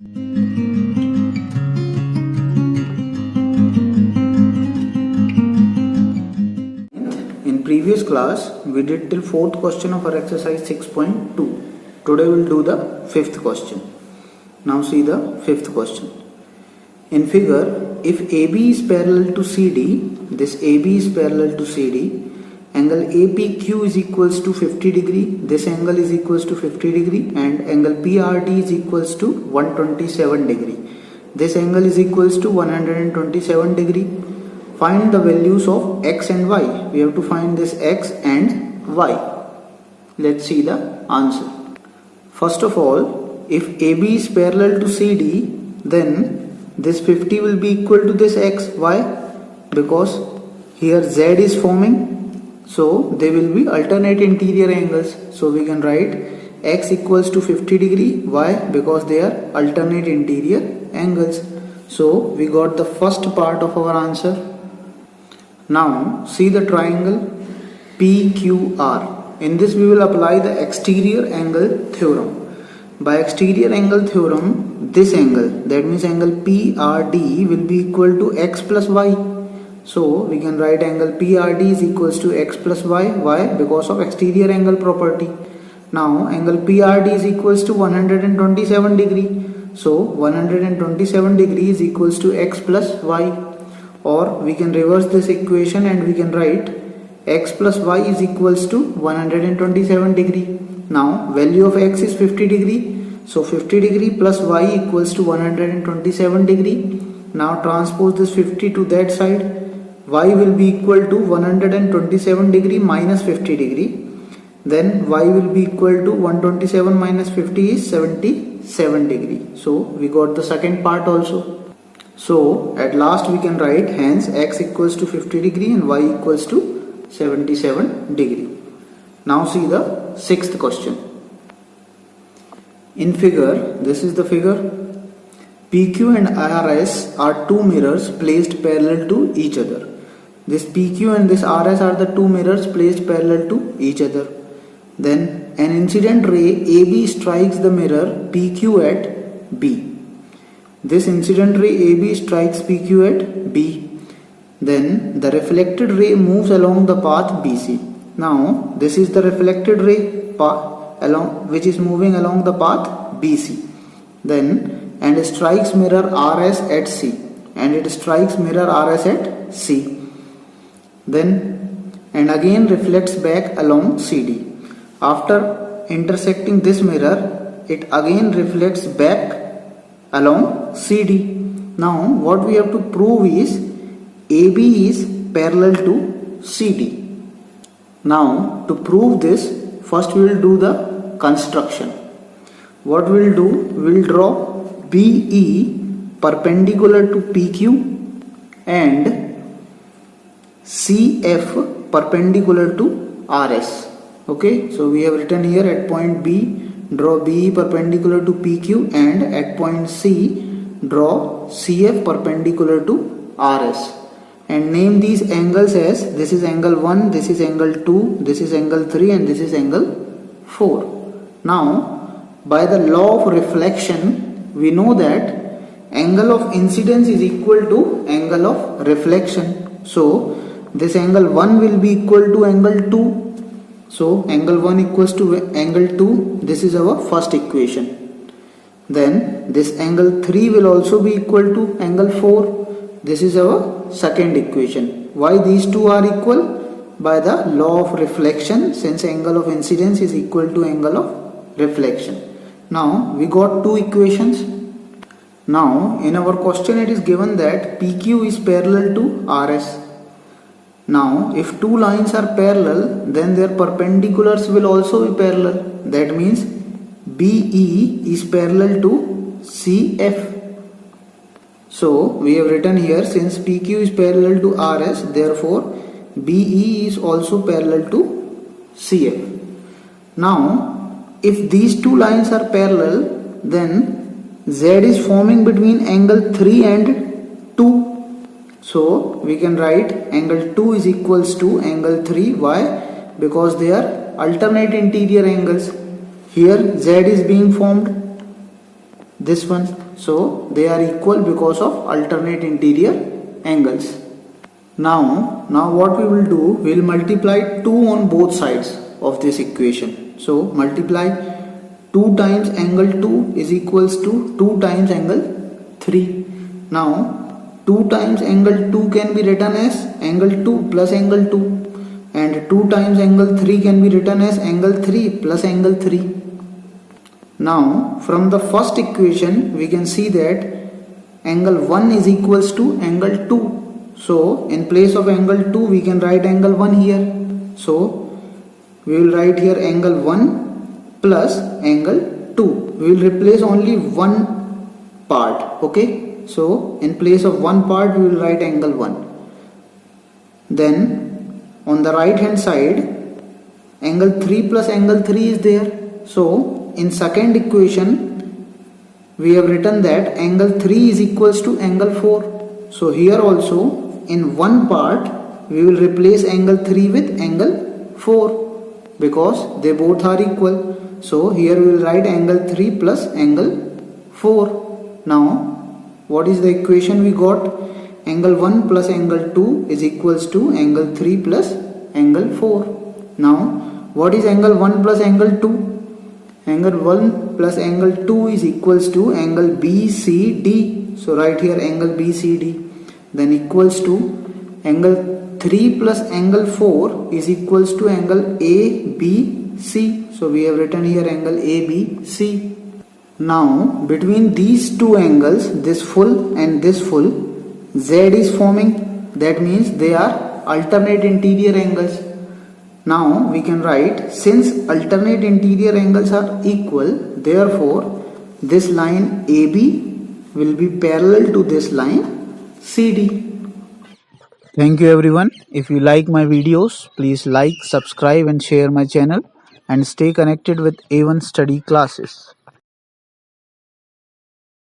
In previous class, we did till 4th question of our exercise 6.2. Today we will do the 5th question. Now see the 5th question. In figure, if AB is parallel to CD, this AB is parallel to CD, angle APQ is equals to 50 degree, this angle is equals to 50 degree, and angle PRD is equals to 127 degree. This angle is equals to 127 degree. Find the values of x and y. We have to find this x and y. Let's see the answer. First of all, if AB is parallel to CD, then this 50 will be equal to this x. Why? Because here Z is forming, so they will be alternate interior angles. So we can write x equals to 50 degree. Why? Because they are alternate interior angles. So we got the first part of our answer. Now see the triangle PQR. In this we will apply the exterior angle theorem. By exterior angle theorem, this angle, that means angle PRD, will be equal to x plus y. So we can write angle PRD is equals to x plus y. Why? Because of exterior angle property. Now angle PRD is equals to 127 degree. So 127 degree is equals to x plus y. Or we can reverse this equation and we can write x plus y is equals to 127 degree. Now value of x is 50 degree. So 50 degree plus y equals to 127 degree. Now transpose this 50 to that side. Y will be equal to 127 degree minus 50 degree. Then y will be equal to 127 minus 50 is 77 degree. So we got the second part also. So at last we can write hence x equals to 50 degree and y equals to 77 degree. Now see the 6th question. In figure, this is the figure. PQ and RS are two mirrors placed parallel to each other. This PQ and this RS are the two mirrors placed parallel to each other. Then an incident ray AB strikes the mirror PQ at B. This incident ray AB strikes PQ at B. Then the reflected ray moves along the path BC. Now this is the reflected ray which is moving along the path BC. Then and strikes mirror RS at C. And it strikes mirror RS at C. Then and again reflects back along CD. After intersecting this mirror, it again reflects back along CD. Now what we have to prove is AB is parallel to CD. Now to prove this, first we will do the construction. What we will do, we will draw BE perpendicular to PQ and CF perpendicular to RS. Okay, so we have written here at point B, draw BE perpendicular to PQ, and at point C, draw CF perpendicular to RS. And name these angles as this is angle 1, this is angle 2, this is angle 3, and this is angle 4. Now, by the law of reflection, we know that angle of incidence is equal to angle of reflection. So, this angle 1 will be equal to angle 2. So angle 1 equals to angle 2. This is our first equation. Then this angle 3 will also be equal to angle 4. This is our second equation. Why these two are equal? By the law of reflection, since angle of incidence is equal to angle of reflection. Now we got two equations. Now in our question it is given that PQ is parallel to RS. Now if two lines are parallel, then their perpendiculars will also be parallel. That means BE is parallel to CF. So we have written here, since PQ is parallel to RS, therefore BE is also parallel to CF. Now if these two lines are parallel, then Z is forming between angle 3 and 2. So we can write angle 2 is equals to angle 3. Why? Because they are alternate interior angles. Here Z is being formed, this one. So they are equal because of alternate interior angles. Now what we will do, we will multiply 2 on both sides of this equation. So multiply 2 times angle 2 is equals to 2 times angle 3. Now 2 times angle 2 can be written as angle 2 plus angle 2, and 2 times angle 3 can be written as angle 3 plus angle 3. Now from the first equation we can see that angle 1 is equals to angle 2. So in place of angle 2 we can write angle 1 here. So we will write here angle 1 plus angle 2. We will replace only one part. Okay. So in place of one part we will write angle 1. Then on the right hand side angle 3 plus angle 3 is there. So in second equation we have written that angle 3 is equals to angle 4. So here also in one part we will replace angle 3 with angle 4 because they both are equal. So here we will write angle 3 plus angle 4. Now what is the equation we got? Angle 1 plus angle 2 is equals to angle 3 plus angle 4. Now what is angle 1 plus angle 2? Angle 1 plus angle 2 is equals to angle BCD. So write here angle BCD. Then equals to angle 3 plus angle 4 is equals to angle ABC. So we have written here angle ABC. Now between these two angles, this full and this full, Z is forming. That means they are alternate interior angles. Now we can write, since alternate interior angles are equal, therefore this line AB will be parallel to this line CD. Thank you everyone. If you like my videos, please like, subscribe and share my channel, and stay connected with A1 study classes.